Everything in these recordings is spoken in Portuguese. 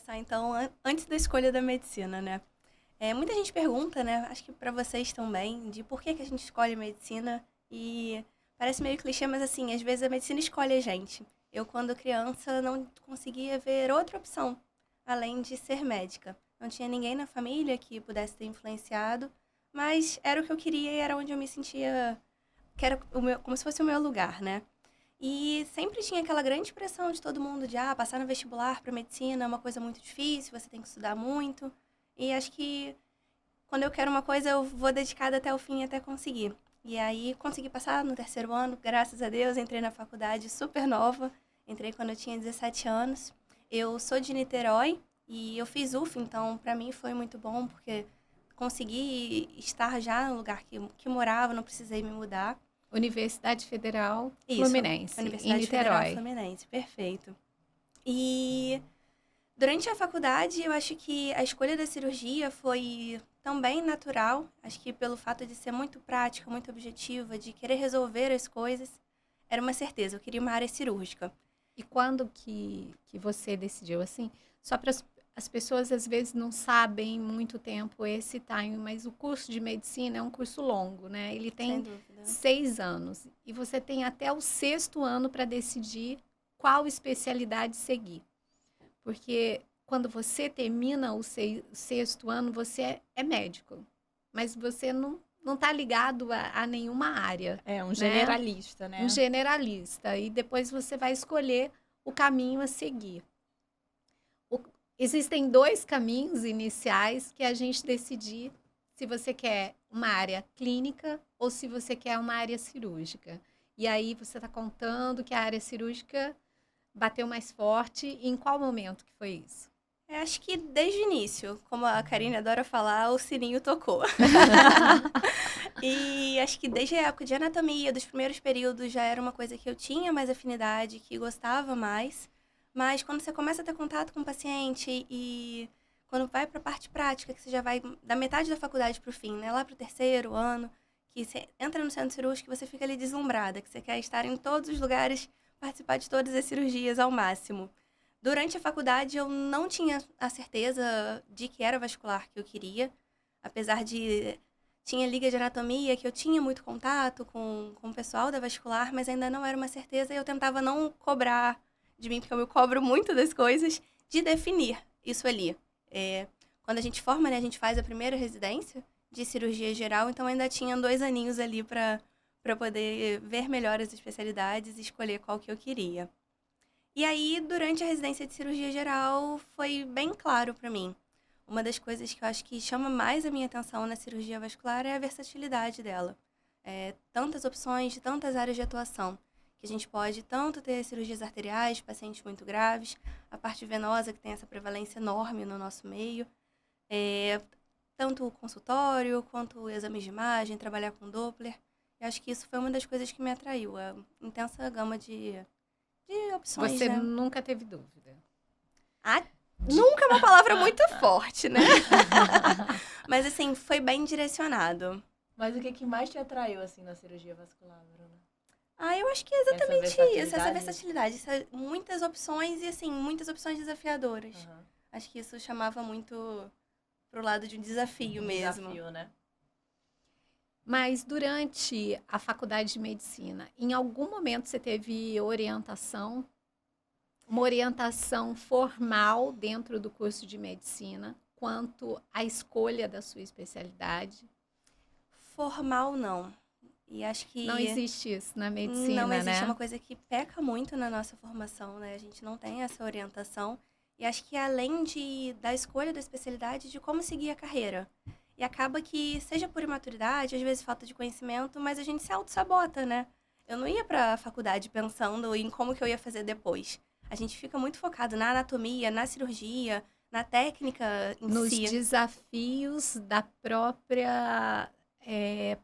começar, então, antes da escolha da medicina, né? Muita gente pergunta, né? Acho que para vocês também, de por que a gente escolhe medicina. E parece meio clichê, mas assim, às vezes a medicina escolhe a gente. Eu, quando criança, não conseguia ver outra opção, além de ser médica. Não tinha ninguém na família que pudesse ter influenciado, mas era o que eu queria e era onde eu me sentia, que era como se fosse o meu lugar, né? E sempre tinha aquela grande pressão de todo mundo de, passar no vestibular para medicina é uma coisa muito difícil, você tem que estudar muito. E acho que quando eu quero uma coisa, eu vou dedicada até o fim, até conseguir. E aí, consegui passar no terceiro ano, graças a Deus, entrei na faculdade super nova. Entrei quando eu tinha 17 anos. Eu sou de Niterói e eu fiz UF, então para mim foi muito bom, porque consegui estar já no lugar que morava, não precisei me mudar. Universidade Federal Isso, Fluminense, em Universidade Federal Niterói. Fluminense, perfeito. E durante a faculdade, eu acho que a escolha da cirurgia foi também natural. Acho que pelo fato de ser muito prática, muito objetiva, de querer resolver as coisas, era uma certeza. Eu queria uma área cirúrgica. E quando que você decidiu assim? Só para as pessoas às vezes não sabem muito tempo esse time, mas o curso de medicina é um curso longo, né? Ele Sem tem dúvida. 6 anos e você tem até o 6º ano para decidir qual especialidade seguir. Porque quando você termina o 6º ano, você é médico, mas você não está ligado a nenhuma área. É um né? generalista, né? Um generalista. E depois você vai escolher o caminho a seguir. Existem 2 caminhos iniciais que a gente decidir se você quer uma área clínica ou se você quer uma área cirúrgica. E aí você está contando que a área cirúrgica bateu mais forte. E em qual momento que foi isso? Acho que desde o início, como a Karine adora falar, o sininho tocou. E acho que desde a época de anatomia, dos primeiros períodos, já era uma coisa que eu tinha mais afinidade, que gostava mais. Mas quando você começa a ter contato com o paciente e quando vai para a parte prática, que você já vai da metade da faculdade para o fim, né? Lá para o terceiro ano, que você entra no centro cirúrgico e você fica ali deslumbrada, que você quer estar em todos os lugares, participar de todas as cirurgias ao máximo. Durante a faculdade, eu não tinha a certeza de que era vascular que eu queria, apesar de tinha liga de anatomia, que eu tinha muito contato com o pessoal da vascular, mas ainda não era uma certeza e eu tentava não cobrar de mim, porque eu me cobro muito das coisas, de definir isso ali. Quando a gente forma, né, a gente faz a primeira residência de cirurgia geral, então ainda tinha 2 aninhos ali para poder ver melhor as especialidades e escolher qual que eu queria. E aí, durante a residência de cirurgia geral, foi bem claro para mim. Uma das coisas que eu acho que chama mais a minha atenção na cirurgia vascular é a versatilidade dela. Tantas opções de tantas áreas de atuação, que a gente pode tanto ter cirurgias arteriais, pacientes muito graves, a parte venosa, que tem essa prevalência enorme no nosso meio, tanto o consultório, quanto exames de imagem, trabalhar com Doppler. Eu acho que isso foi uma das coisas que me atraiu, a intensa gama de opções, Você né? nunca teve dúvida? Nunca é uma palavra muito forte, né? Mas, assim, foi bem direcionado. Mas o que mais te atraiu, assim, na cirurgia vascular, Bruna? Eu acho que é exatamente isso, essa versatilidade? muitas opções e, assim, muitas opções desafiadoras. Uhum. Acho que isso chamava muito pro lado de um desafio mesmo. Desafio, né? Mas durante a faculdade de medicina, em algum momento você teve orientação, uma orientação formal dentro do curso de medicina, quanto à escolha da sua especialidade? Formal, não. E acho que Não existe isso na medicina, não existe, né? é uma coisa que peca muito na nossa formação, né? A gente não tem essa orientação. E acho que além da escolha da especialidade, de como seguir a carreira. E acaba que, seja por imaturidade, às vezes falta de conhecimento, mas a gente se auto-sabota, né? Eu não ia para a faculdade pensando em como que eu ia fazer depois. A gente fica muito focado na anatomia, na cirurgia, na técnica em Nos si. desafios da própria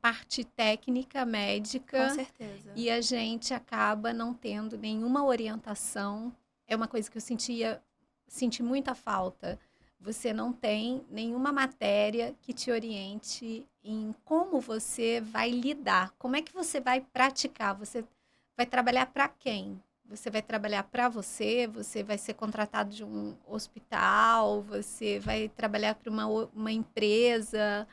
parte técnica médica. Com certeza. E a gente acaba não tendo nenhuma orientação. É uma coisa que eu senti muita falta. Você não tem nenhuma matéria que te oriente em como você vai lidar, como é que você vai praticar, você vai trabalhar para quem? Você vai trabalhar para você vai ser contratado de um hospital, você vai trabalhar para uma empresa.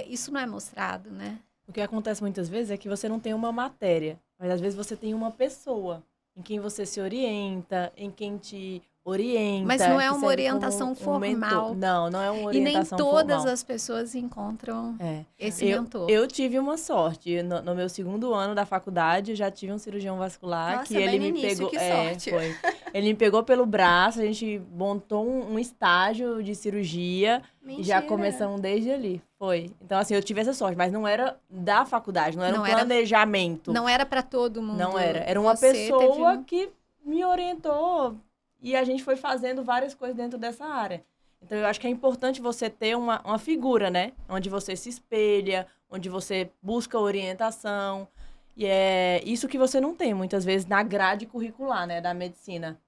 Isso não é mostrado, né? O que acontece muitas vezes é que você não tem uma matéria, mas às vezes você tem uma pessoa em quem você se orienta, em quem te orienta. Mas não é que uma serve orientação como um mentor. formal. Não é uma E nem orientação todas formal. as pessoas encontram É. esse mentor. Eu tive uma sorte. No meu segundo ano da faculdade, eu já tive um cirurgião vascular. Nossa, que bem ele no me início, pegou. que sorte. Foi. Ele me pegou pelo braço, a gente montou um estágio de cirurgia. Mentira. E já começamos desde ali. Foi. Então, assim, eu tive essa sorte, mas não era da faculdade, não era um planejamento. Não era para todo mundo. Não era. Era uma pessoa que me orientou e a gente foi fazendo várias coisas dentro dessa área. Então, eu acho que é importante você ter uma figura, né? Onde você se espelha, onde você busca orientação. E é isso que você não tem, muitas vezes, na grade curricular, né? Da medicina.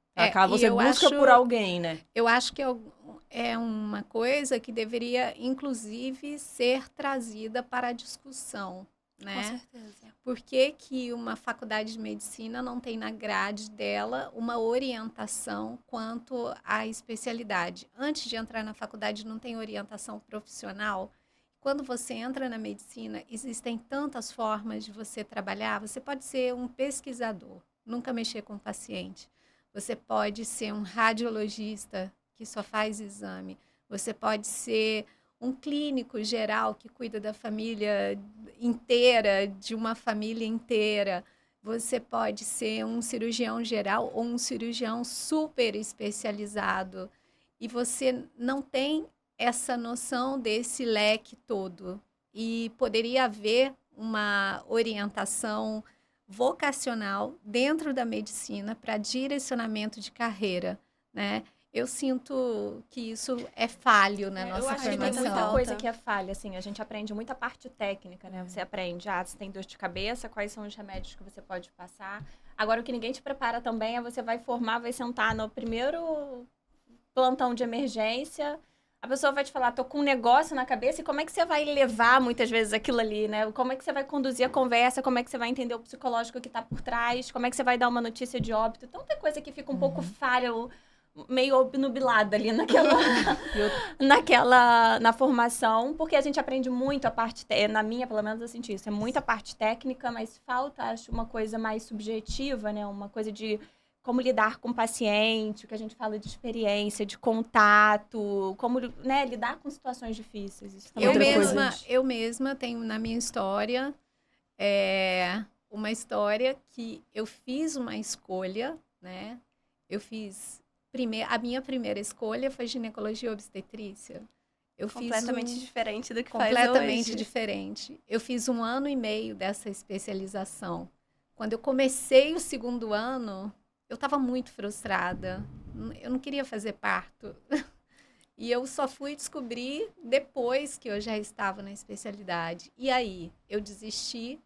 Você busca por alguém, né? Eu acho que é uma coisa que deveria, inclusive, ser trazida para a discussão, né? Com certeza. Por que uma faculdade de medicina não tem na grade dela uma orientação quanto à especialidade? Antes de entrar na faculdade, não tem orientação profissional? Quando você entra na medicina, existem tantas formas de você trabalhar. Você pode ser um pesquisador, nunca mexer com o paciente. Você pode ser um radiologista que só faz exame. Você pode ser um clínico geral que cuida da família inteira, de uma família inteira. Você pode ser um cirurgião geral ou um cirurgião super especializado. E você não tem essa noção desse leque todo. E poderia haver uma orientação vocacional dentro da medicina para direcionamento de carreira, né? Eu sinto que isso é falho na nossa formação. Eu acho que tem muita coisa que é falha, assim, a gente aprende muita parte técnica, né? Você aprende, você tem dor de cabeça, quais são os remédios que você pode passar. Agora, o que ninguém te prepara também é você vai sentar no primeiro plantão de emergência, a pessoa vai te falar, tô com um negócio na cabeça, e como é que você vai levar, muitas vezes, aquilo ali, né? Como é que você vai conduzir a conversa, como é que você vai entender o psicológico que tá por trás, como é que você vai dar uma notícia de óbito. Então, tem coisa que fica um pouco falha, meio obnubilada ali na formação, porque a gente aprende muito a parte, na minha, pelo menos, eu senti isso, é muita parte técnica, mas falta, acho, uma coisa mais subjetiva, né? Uma coisa de como lidar com o paciente, o que a gente fala de experiência, de contato, como, né, lidar com situações difíceis. Isso eu mesma tenho na minha história uma história que eu fiz uma escolha, né? A minha primeira escolha foi ginecologia e obstetrícia. Completamente diferente do que faz hoje. Completamente diferente. Eu fiz 1 ano e meio dessa especialização. Quando eu comecei o 2º ano, eu estava muito frustrada. Eu não queria fazer parto. E eu só fui descobrir depois que eu já estava na especialidade. E aí, eu desisti.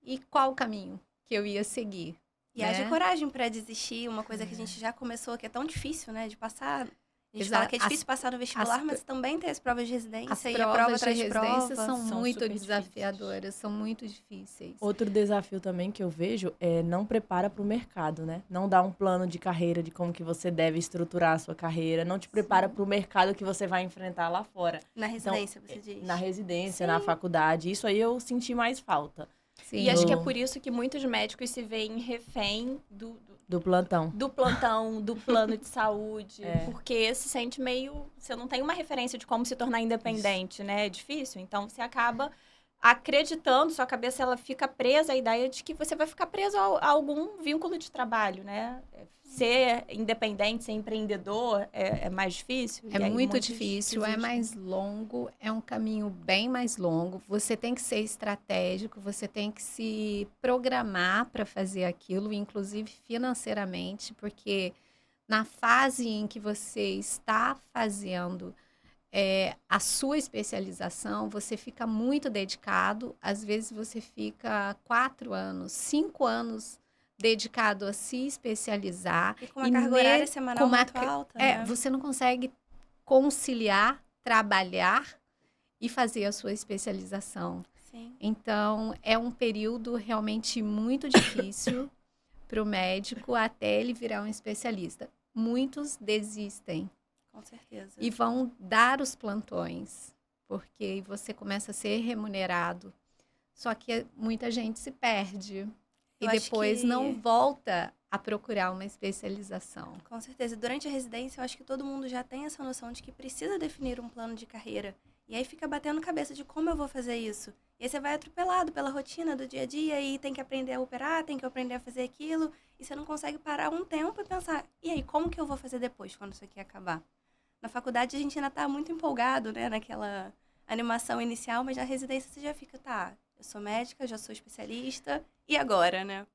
E qual o caminho que eu ia seguir? E haja coragem para desistir, uma coisa que a gente já começou, que é tão difícil, né, de passar. A gente fala que é difícil passar no vestibular, mas também tem as provas de residência e a prova atrás de prova. São muito desafiadoras, são muito difíceis. Outro desafio também que eu vejo é não prepara para o mercado, né? Não dá um plano de carreira, de como que você deve estruturar a sua carreira, não te prepara para o mercado que você vai enfrentar lá fora. Na residência, você diz? Na residência, na faculdade. Isso aí eu senti mais falta. Sim. E acho que é por isso que muitos médicos se veem refém do plantão. Do plantão, do plano de saúde. Porque se sente meio... Você não tem uma referência de como se tornar independente, né? É difícil. Então, você acaba acreditando, sua cabeça ela fica presa à ideia de que você vai ficar preso a algum vínculo de trabalho, né? Ser independente, ser empreendedor é mais difícil. É muito difícil, é mais longo, é um caminho bem mais longo. Você tem que ser estratégico, você tem que se programar para fazer aquilo, inclusive financeiramente, porque na fase em que você está fazendo a sua especialização, você fica muito dedicado. Às vezes você fica 4 anos, 5 anos dedicado a se especializar. E com uma carga horária semanal muito alta, né? Você não consegue conciliar, trabalhar e fazer a sua especialização. Sim. Então, é um período realmente muito difícil para o médico até ele virar um especialista. Muitos desistem. Com certeza. E vão dar os plantões, porque você começa a ser remunerado. Só que muita gente se perde e depois não volta a procurar uma especialização. Com certeza. Durante a residência, eu acho que todo mundo já tem essa noção de que precisa definir um plano de carreira. E aí fica batendo cabeça de como eu vou fazer isso. E aí você vai atropelado pela rotina do dia a dia e tem que aprender a operar, tem que aprender a fazer aquilo. E você não consegue parar um tempo e pensar, e aí, como que eu vou fazer depois, quando isso aqui acabar? Na faculdade, a gente ainda tá muito empolgado, né, naquela animação inicial, mas na residência você já fica, tá, eu sou médica, já sou especialista, e agora, né?